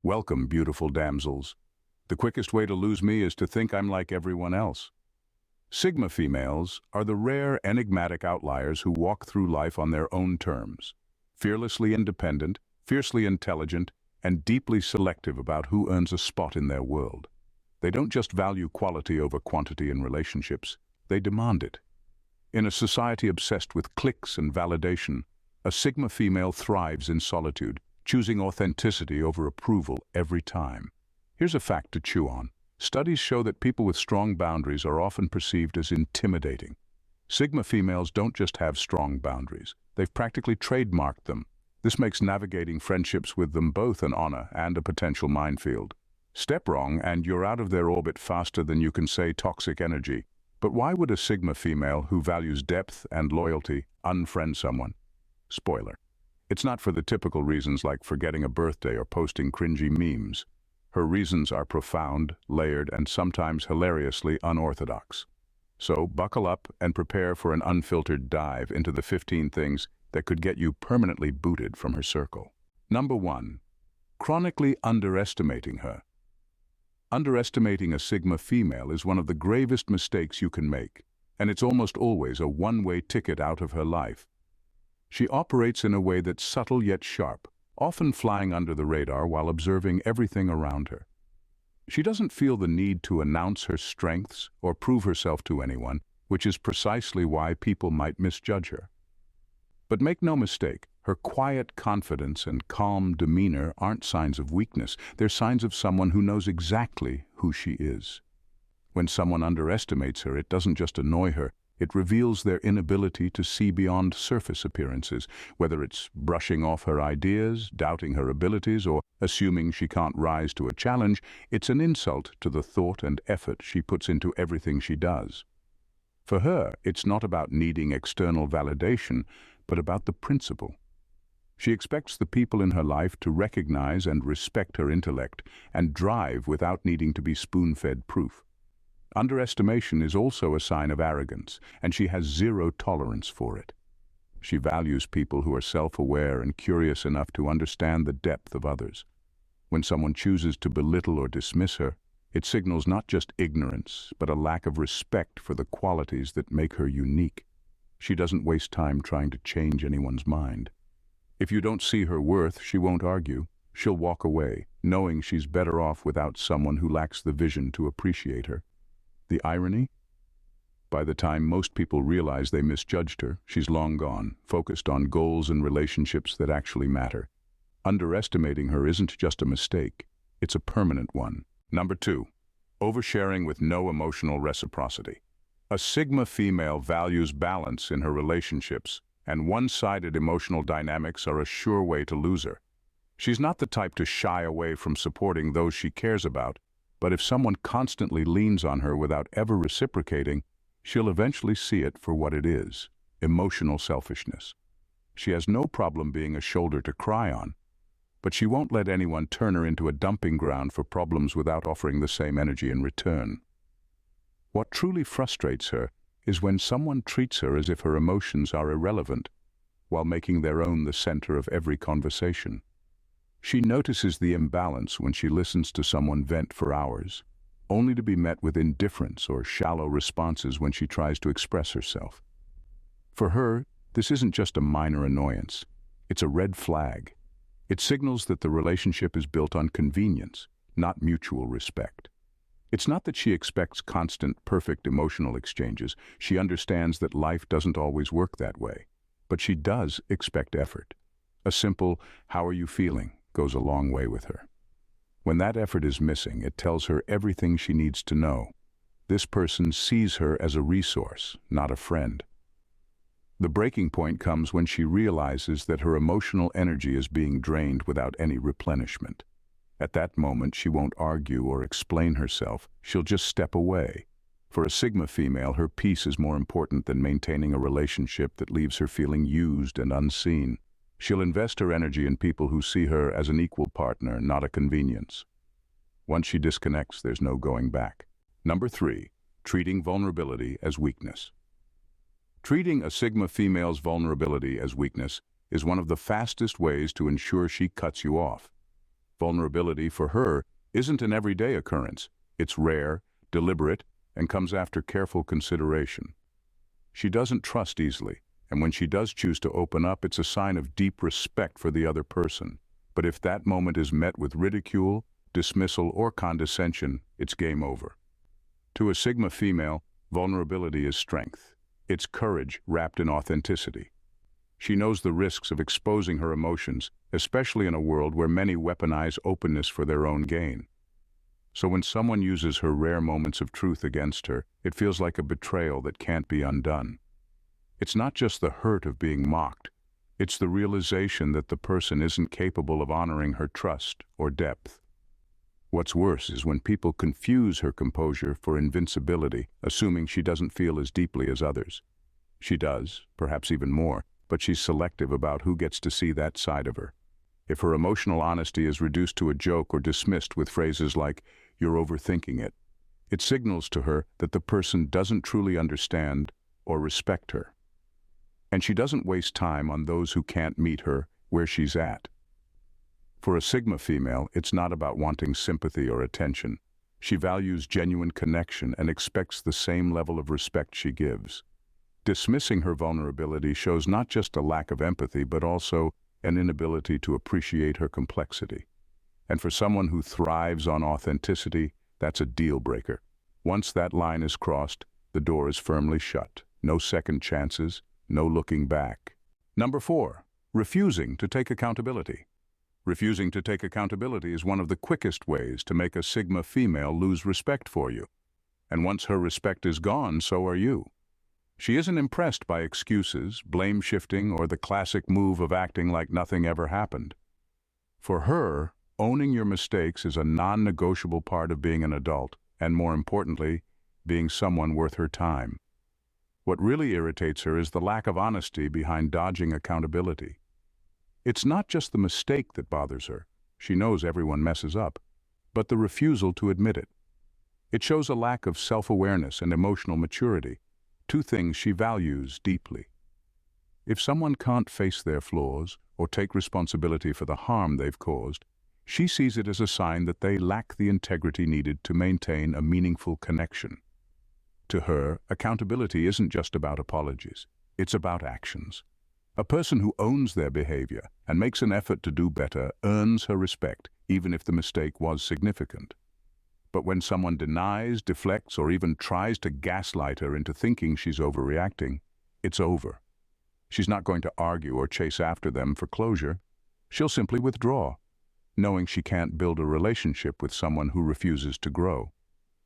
Welcome, beautiful damsels. The quickest way to lose me is to think I'm like everyone else. Sigma females are the rare, enigmatic outliers who walk through life on their own terms. Fearlessly independent, fiercely intelligent, and deeply selective about who earns a spot in their world. They don't just value quality over quantity in relationships, they demand it. In a society obsessed with clicks and validation, a Sigma female thrives in solitude, choosing authenticity over approval every time. Here's a fact to chew on. Studies show that people with strong boundaries are often perceived as intimidating. Sigma females don't just have strong boundaries, they've practically trademarked them. This makes navigating friendships with them both an honor and a potential minefield. Step wrong and you're out of their orbit faster than you can say toxic energy. But why would a Sigma female who values depth and loyalty unfriend someone? Spoiler. It's not for the typical reasons like forgetting a birthday or posting cringy memes. Her reasons are profound, layered, and sometimes hilariously unorthodox. So buckle up and prepare for an unfiltered dive into the 15 things that could get you permanently booted from her circle. Number 1. Chronically underestimating her. Underestimating a Sigma female is one of the gravest mistakes you can make, and it's almost always a one-way ticket out of her life. She operates in a way that's subtle yet sharp, often flying under the radar while observing everything around her. She doesn't feel the need to announce her strengths or prove herself to anyone, which is precisely why people might misjudge her. But make no mistake, her quiet confidence and calm demeanor aren't signs of weakness, they're signs of someone who knows exactly who she is. When someone underestimates her, it doesn't just annoy her, it reveals their inability to see beyond surface appearances, whether it's brushing off her ideas, doubting her abilities, or assuming she can't rise to a challenge. It's an insult to the thought and effort she puts into everything she does. For her, it's not about needing external validation, but about the principle. She expects the people in her life to recognize and respect her intellect and drive without needing to be spoon-fed proof. Underestimation is also a sign of arrogance, and she has zero tolerance for it. She values people who are self-aware and curious enough to understand the depth of others. When someone chooses to belittle or dismiss her, it signals not just ignorance, but a lack of respect for the qualities that make her unique. She doesn't waste time trying to change anyone's mind. If you don't see her worth, she won't argue. She'll walk away, knowing she's better off without someone who lacks the vision to appreciate her. The irony? By the time most people realize they misjudged her, she's long gone, focused on goals and relationships that actually matter. Underestimating her isn't just a mistake, it's a permanent one. Number 2. Oversharing with no emotional reciprocity. A Sigma female values balance in her relationships, and one-sided emotional dynamics are a sure way to lose her. She's not the type to shy away from supporting those she cares about, but if someone constantly leans on her without ever reciprocating, she'll eventually see it for what it is: emotional selfishness. She has no problem being a shoulder to cry on, but she won't let anyone turn her into a dumping ground for problems without offering the same energy in return. What truly frustrates her is when someone treats her as if her emotions are irrelevant, while making their own the center of every conversation. She notices the imbalance when she listens to someone vent for hours, only to be met with indifference or shallow responses when she tries to express herself. For her, this isn't just a minor annoyance, it's a red flag. It signals that the relationship is built on convenience, not mutual respect. It's not that she expects constant, perfect emotional exchanges. She understands that life doesn't always work that way. But she does expect effort. A simple, "How are you feeling?" goes a long way with her. When that effort is missing, it tells her everything she needs to know. This person sees her as a resource, not a friend. The breaking point comes when she realizes that her emotional energy is being drained without any replenishment. At that moment, she won't argue or explain herself, she'll just step away. For a Sigma female, her peace is more important than maintaining a relationship that leaves her feeling used and unseen. She'll invest her energy in people who see her as an equal partner, not a convenience. Once she disconnects, there's no going back. Number 3. Treating vulnerability as weakness. Treating a Sigma female's vulnerability as weakness is one of the fastest ways to ensure she cuts you off. Vulnerability, for her, isn't an everyday occurrence. It's rare, deliberate, and comes after careful consideration. She doesn't trust easily, and when she does choose to open up, it's a sign of deep respect for the other person. But if that moment is met with ridicule, dismissal, or condescension, it's game over. To a Sigma female, vulnerability is strength. It's courage wrapped in authenticity. She knows the risks of exposing her emotions, especially in a world where many weaponize openness for their own gain. So when someone uses her rare moments of truth against her, it feels like a betrayal that can't be undone. It's not just the hurt of being mocked. It's the realization that the person isn't capable of honoring her trust or depth. What's worse is when people confuse her composure for invincibility, assuming she doesn't feel as deeply as others. She does, perhaps even more, but she's selective about who gets to see that side of her. If her emotional honesty is reduced to a joke or dismissed with phrases like, "You're overthinking it," it signals to her that the person doesn't truly understand or respect her. And she doesn't waste time on those who can't meet her where she's at. For a Sigma female, it's not about wanting sympathy or attention. She values genuine connection and expects the same level of respect she gives. Dismissing her vulnerability shows not just a lack of empathy, but also an inability to appreciate her complexity. And for someone who thrives on authenticity, that's a deal breaker. Once that line is crossed, the door is firmly shut. No second chances, no looking back. Number 4, refusing to take accountability. Refusing to take accountability is one of the quickest ways to make a Sigma female lose respect for you. And once her respect is gone, so are you. She isn't impressed by excuses, blame shifting, or the classic move of acting like nothing ever happened. For her, owning your mistakes is a non-negotiable part of being an adult, and more importantly, being someone worth her time. What really irritates her is the lack of honesty behind dodging accountability. It's not just the mistake that bothers her. She knows everyone messes up, but the refusal to admit it. It shows a lack of self-awareness and emotional maturity, two things she values deeply. If someone can't face their flaws or take responsibility for the harm they've caused, she sees it as a sign that they lack the integrity needed to maintain a meaningful connection. To her, accountability isn't just about apologies. It's about actions. A person who owns their behavior and makes an effort to do better earns her respect, even if the mistake was significant. But when someone denies, deflects, or even tries to gaslight her into thinking she's overreacting, it's over. She's not going to argue or chase after them for closure. She'll simply withdraw, knowing she can't build a relationship with someone who refuses to grow.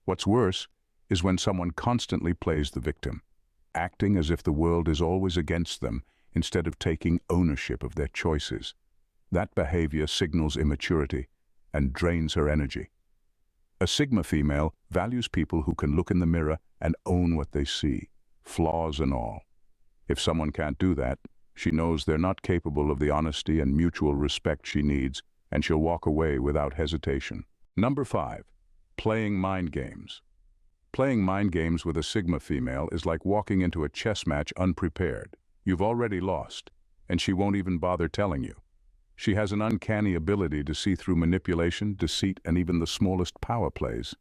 What's worse is when someone constantly plays the victim, acting as if the world is always against them instead of taking ownership of their choices. That behavior signals immaturity and drains her energy. A Sigma female values people who can look in the mirror and own what they see, flaws and all. If someone can't do that, she knows they're not capable of the honesty and mutual respect she needs, and she'll walk away without hesitation. Number 5, playing mind games. Playing mind games with a Sigma female is like walking into a chess match unprepared. You've already lost, and she won't even bother telling you. She has an uncanny ability to see through manipulation, deceit, and even the smallest power plays.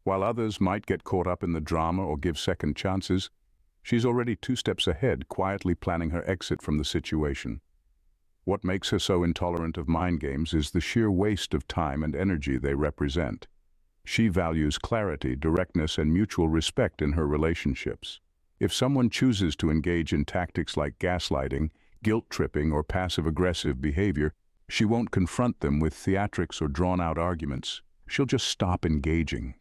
While others might get caught up in the drama or give second chances, she's already 2 steps ahead, quietly planning her exit from the situation. What makes her so intolerant of mind games is the sheer waste of time and energy they represent. She values clarity, directness, and mutual respect in her relationships. If someone chooses to engage in tactics like gaslighting, guilt-tripping, or passive-aggressive behavior, she won't confront them with theatrics or drawn-out arguments. She'll just stop engaging.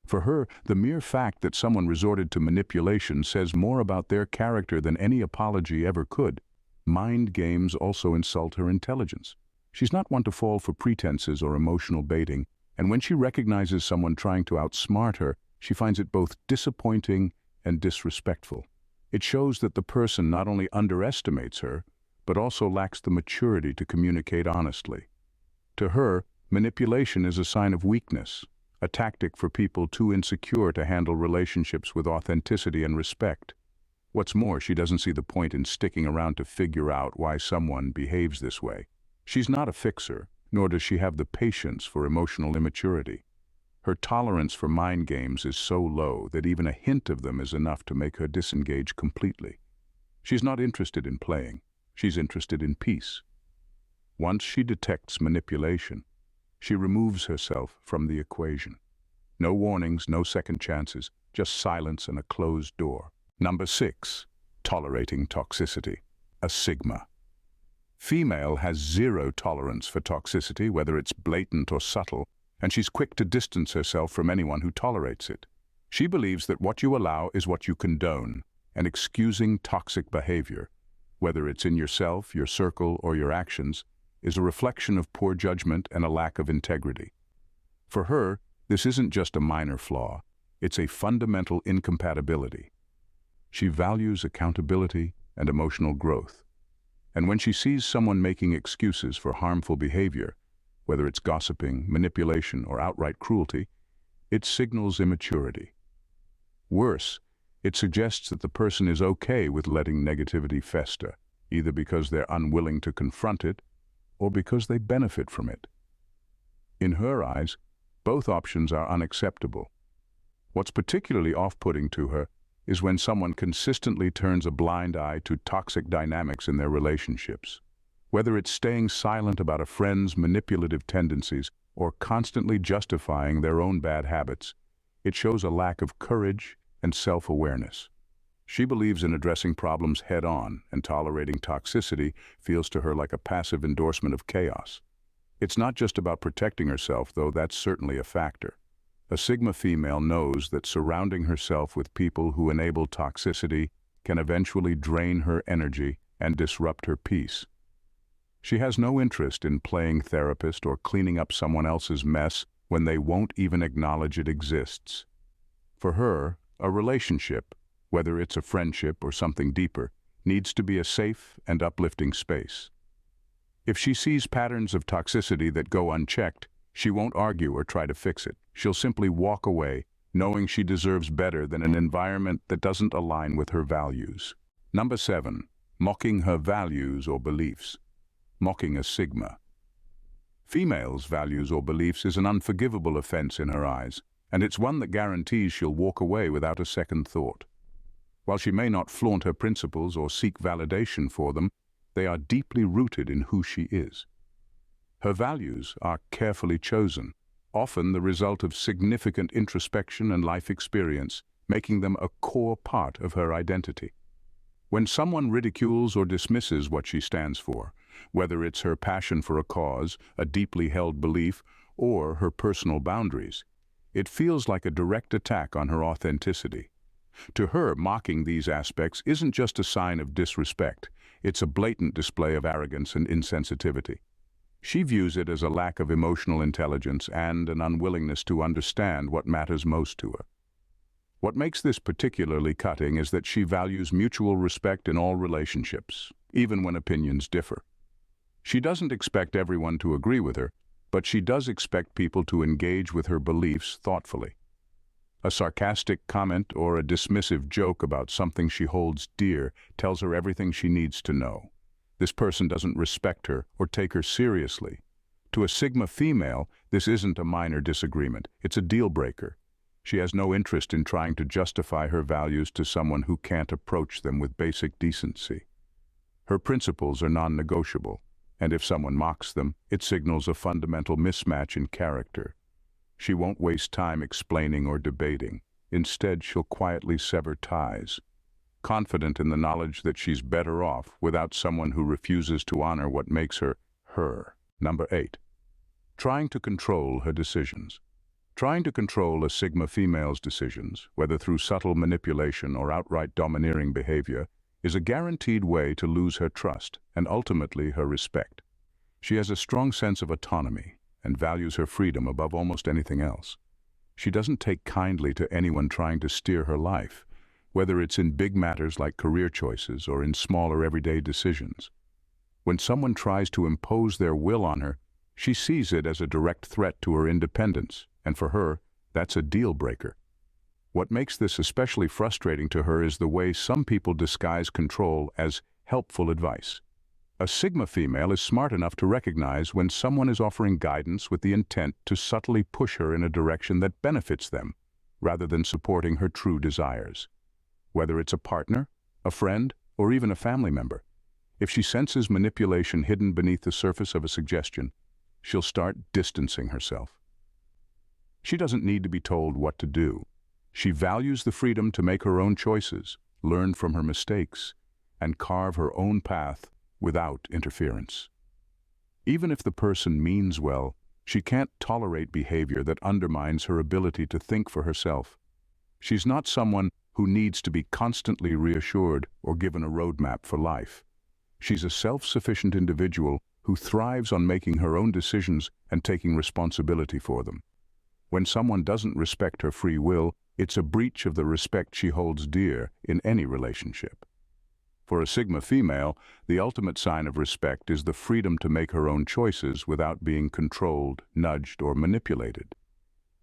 For her, the mere fact that someone resorted to manipulation says more about their character than any apology ever could. Mind games also insult her intelligence. She's not one to fall for pretenses or emotional baiting, and when she recognizes someone trying to outsmart her, she finds it both disappointing and disrespectful. It shows that the person not only underestimates her, but also lacks the maturity to communicate honestly. To her, manipulation is a sign of weakness, a tactic for people too insecure to handle relationships with authenticity and respect. What's more, she doesn't see the point in sticking around to figure out why someone behaves this way. She's not a fixer, nor does she have the patience for emotional immaturity. Her tolerance for mind games is so low that even a hint of them is enough to make her disengage completely. She's not interested in playing, she's interested in peace. Once she detects manipulation, she removes herself from the equation. No warnings, no second chances, just silence and a closed door. Number 6. Tolerating toxicity. A sigma. Female has zero tolerance for toxicity, whether it's blatant or subtle, and she's quick to distance herself from anyone who tolerates it. She believes that what you allow is what you condone, and excusing toxic behavior, whether it's in yourself, your circle, or your actions, is a reflection of poor judgment and a lack of integrity. For her, this isn't just a minor flaw, it's a fundamental incompatibility. She values accountability and emotional growth. And when she sees someone making excuses for harmful behavior, whether it's gossiping, manipulation, or outright cruelty, it signals immaturity. Worse, it suggests that the person is okay with letting negativity fester, either because they're unwilling to confront it or because they benefit from it. In her eyes, both options are unacceptable. What's particularly off-putting to her is when someone consistently turns a blind eye to toxic dynamics in their relationships. Whether it's staying silent about a friend's manipulative tendencies or constantly justifying their own bad habits, it shows a lack of courage and self-awareness. She believes in addressing problems head-on, and tolerating toxicity feels to her like a passive endorsement of chaos. It's not just about protecting herself, though that's certainly a factor. A Sigma female knows that surrounding herself with people who enable toxicity can eventually drain her energy and disrupt her peace. She has no interest in playing therapist or cleaning up someone else's mess when they won't even acknowledge it exists. For her, a relationship, whether it's a friendship or something deeper, needs to be a safe and uplifting space. If she sees patterns of toxicity that go unchecked, she won't argue or try to fix it. She'll simply walk away, knowing she deserves better than an environment that doesn't align with her values. Number 7. Mocking her values or beliefs. Mocking a Sigma. Females' values or beliefs is an unforgivable offense in her eyes, and it's one that guarantees she'll walk away without a second thought. While she may not flaunt her principles or seek validation for them, they are deeply rooted in who she is. Her values are carefully chosen, often the result of significant introspection and life experience, making them a core part of her identity. When someone ridicules or dismisses what she stands for, whether it's her passion for a cause, a deeply held belief, or her personal boundaries, it feels like a direct attack on her authenticity. To her, mocking these aspects isn't just a sign of disrespect, it's a blatant display of arrogance and insensitivity. She views it as a lack of emotional intelligence and an unwillingness to understand what matters most to her. What makes this particularly cutting is that she values mutual respect in all relationships, even when opinions differ. She doesn't expect everyone to agree with her, but she does expect people to engage with her beliefs thoughtfully. A sarcastic comment or a dismissive joke about something she holds dear tells her everything she needs to know. This person doesn't respect her or take her seriously. To a Sigma female, this isn't a minor disagreement, it's a deal breaker. She has no interest in trying to justify her values to someone who can't approach them with basic decency. Her principles are non-negotiable, and if someone mocks them, it signals a fundamental mismatch in character. She won't waste time explaining or debating. Instead, she'll quietly sever ties, confident in the knowledge that she's better off without someone who refuses to honor what makes her, her. Number 8. Trying to control her decisions. Trying to control a Sigma female's decisions, whether through subtle manipulation or outright domineering behavior, is a guaranteed way to lose her trust and ultimately her respect. She has a strong sense of autonomy and values her freedom above almost anything else. She doesn't take kindly to anyone trying to steer her life, whether it's in big matters like career choices or in smaller everyday decisions. When someone tries to impose their will on her, she sees it as a direct threat to her independence, and for her, that's a deal breaker. What makes this especially frustrating to her is the way some people disguise control as helpful advice. A Sigma female is smart enough to recognize when someone is offering guidance with the intent to subtly push her in a direction that benefits them, rather than supporting her true desires. Whether it's a partner, a friend, or even a family member, if she senses manipulation hidden beneath the surface of a suggestion, she'll start distancing herself. She doesn't need to be told what to do. She values the freedom to make her own choices, learn from her mistakes, and carve her own path without interference. Even if the person means well, she can't tolerate behavior that undermines her ability to think for herself. She's not someone who needs to be constantly reassured or given a roadmap for life. She's a self-sufficient individual who thrives on making her own decisions and taking responsibility for them. When someone doesn't respect her free will, it's a breach of the respect she holds dear in any relationship. For a Sigma female, the ultimate sign of respect is the freedom to make her own choices without being controlled, nudged, or manipulated.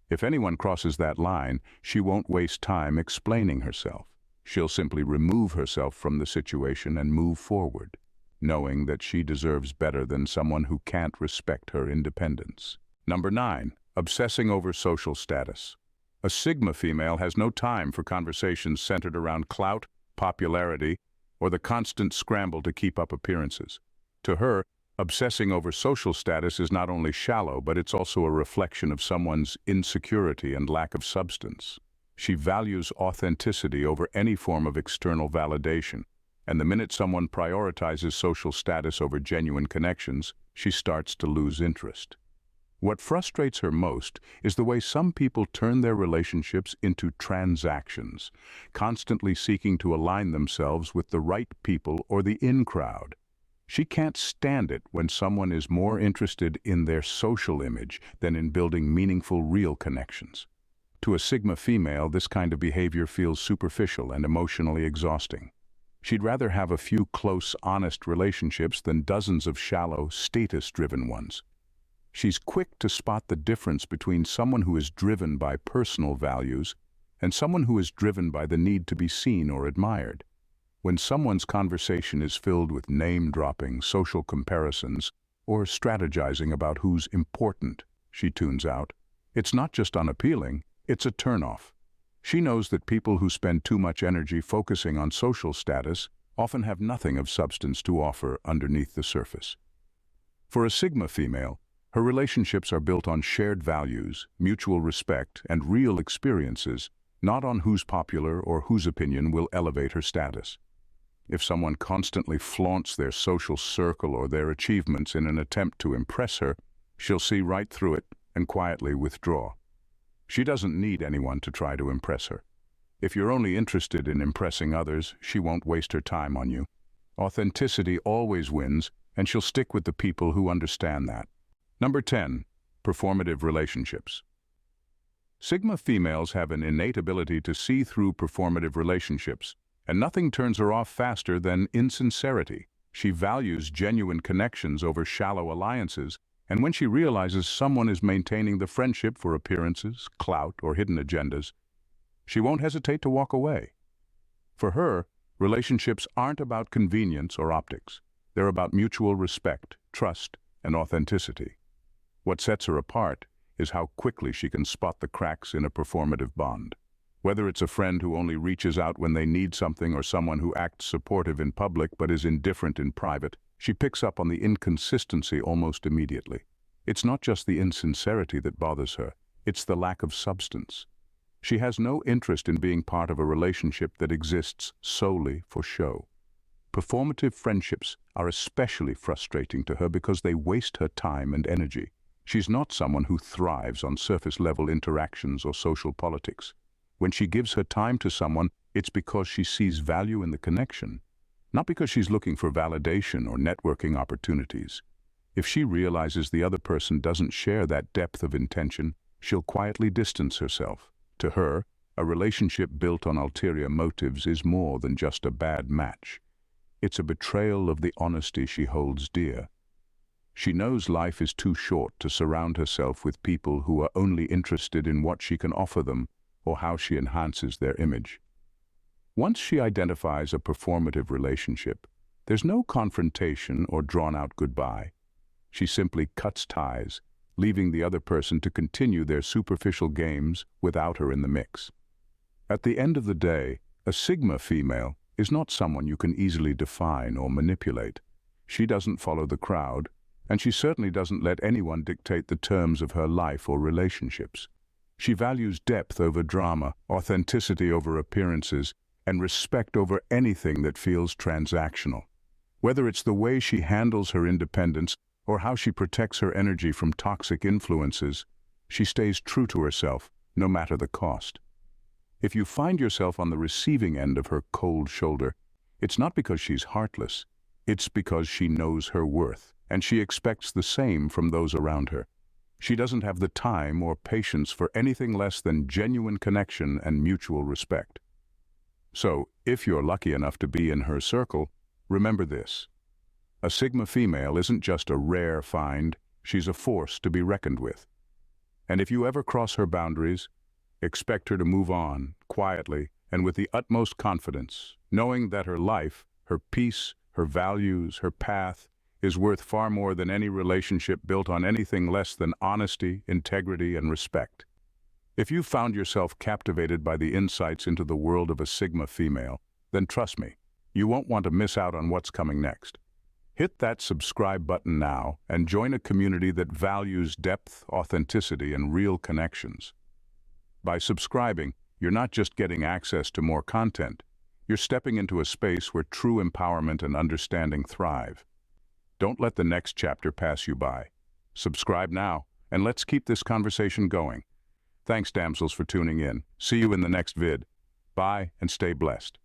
If anyone crosses that line, she won't waste time explaining herself. She'll simply remove herself from the situation and move forward, knowing that she deserves better than someone who can't respect her independence. Number 9. Obsessing over social status. A Sigma female has no time for conversations centered around clout, popularity, or the constant scramble to keep up appearances. To her, obsessing over social status is not only shallow, but it's also a reflection of someone's insecurity and lack of substance. She values authenticity over any form of external validation, and the minute someone prioritizes social status over genuine connections, she starts to lose interest. What frustrates her most is the way some people turn their relationships into transactions, constantly seeking to align themselves with the right people or the in crowd. She can't stand it when someone is more interested in their social image than in building meaningful, real connections. To a Sigma female, this kind of behavior feels superficial and emotionally exhausting. She'd rather have a few close, honest relationships than dozens of shallow, status-driven ones. She's quick to spot the difference between someone who is driven by personal values and someone who is driven by the need to be seen or admired. When someone's conversation is filled with name-dropping, social comparisons, or strategizing about who's important, she tunes out. It's not just unappealing, it's a turnoff. She knows that people who spend too much energy focusing on social status often have nothing of substance to offer underneath the surface. For a Sigma female, her relationships are built on shared values, mutual respect, and real experiences, not on who's popular or whose opinion will elevate her status. If someone constantly flaunts their social circle or their achievements in an attempt to impress her, she'll see right through it and quietly withdraw. She doesn't need anyone to try to impress her. If you're only interested in impressing others, she won't waste her time on you. Authenticity always wins, and she'll stick with the people who understand that. Number 10. Performative relationships. Sigma females have an innate ability to see through performative relationships, and nothing turns her off faster than insincerity. She values genuine connections over shallow alliances, and when she realizes someone is maintaining the friendship for appearances, clout, or hidden agendas, she won't hesitate to walk away. For her, relationships aren't about convenience or optics. They're about mutual respect, trust, and authenticity. What sets her apart is how quickly she can spot the cracks in a performative bond. Whether it's a friend who only reaches out when they need something or someone who acts supportive in public but is indifferent in private, she picks up on the inconsistency almost immediately. It's not just the insincerity that bothers her, it's the lack of substance. She has no interest in being part of a relationship that exists solely for show. Performative friendships are especially frustrating to her because they waste her time and energy. She's not someone who thrives on surface-level interactions or social politics. When she gives her time to someone, it's because she sees value in the connection, not because she's looking for validation or networking opportunities. If she realizes the other person doesn't share that depth of intention, she'll quietly distance herself. To her, a relationship built on ulterior motives is more than just a bad match. It's a betrayal of the honesty she holds dear. She knows life is too short to surround herself with people who are only interested in what she can offer them or how she enhances their image. Once she identifies a performative relationship, There's no confrontation or drawn-out goodbye. She simply cuts ties, leaving the other person to continue their superficial games without her in the mix. At the end of the day, a Sigma female is not someone you can easily define or manipulate. She doesn't follow the crowd, and she certainly doesn't let anyone dictate the terms of her life or relationships. She values depth over drama, authenticity over appearances, and respect over anything that feels transactional. Whether it's the way she handles her independence or how she protects her energy from toxic influences, she stays true to herself, no matter the cost. If you find yourself on the receiving end of her cold shoulder, it's not because she's heartless. It's because she knows her worth, and she expects the same from those around her. She doesn't have the time or patience for anything less than genuine connection and mutual respect. So, if you're lucky enough to be in her circle, remember this. A Sigma female isn't just a rare find, she's a force to be reckoned with. And if you ever cross her boundaries, expect her to move on, quietly and with the utmost confidence, knowing that her life, her peace, her values, her path, is worth far more than any relationship built on anything less than honesty, integrity, and respect. If you've found yourself captivated by the insights into the world of a Sigma female, then trust me, you won't want to miss out on what's coming next. Hit that subscribe button now and join a community that values depth, authenticity, and real connections. By subscribing, you're not just getting access to more content, you're stepping into a space where true empowerment and understanding thrive. Don't let the next chapter pass you by. Subscribe now, and let's keep this conversation going. Thanks, damsels, for tuning in. See you in the next vid. Bye, and stay blessed.